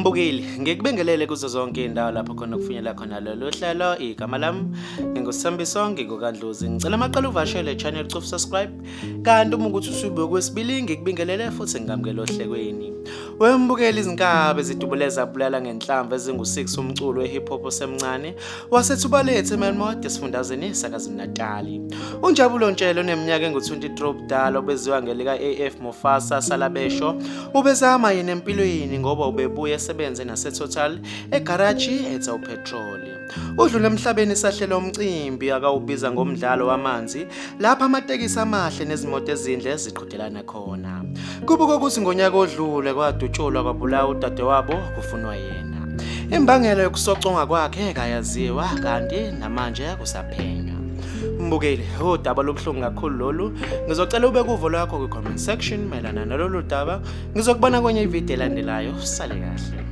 Mbukeli, ngikubingelele kuzo zonke indawo lapho khona kufinyela khona lolu hlelo. Igama lami ngingusithembiso, ngikukandlozi. Ngicela amaqala uvashele channel cof subscribe. Kanti uma ukuthi usubuye kwesibili ngikubingelele futhi ngikamukela ohlekweni. Wembukeli Izinkabi zidubuleza bulala ngenhlamvu ezingu6 umculo wehip hop osemncane wasethuba lethe eMelmoth esifundazweni saKwaZulu-Natal. Unjabulo Ntshelo oneminyaka engu-23 ubudala obeziwa ngelika AF Mufasa Salabesho obezama yena empilweni ngoba ubebuye esebenze naseTotal egaraji etha upetrol. Udlule emhlabeni sahlela umcimbi akawubiza ngomdlalo wamanzi lapha amatekisi amahle nezimoto ezindle ziqhudelana khona. Kubuka ukuthi ngonyaka odlule kwadutshulwa kwabulawa udadewabo kufunwa yena. Imbangela yokusoconga kwakhe kayaziwa kanti namanje kusaphenywa. Mbukeli, udaba lobuhlungu kakhulu lolu. Ngizocela ube kuvo lwakho kwi-comment section mayelana nalolu daba. Ngizokubona kwenye ivideo elandelayo. Sale kahle.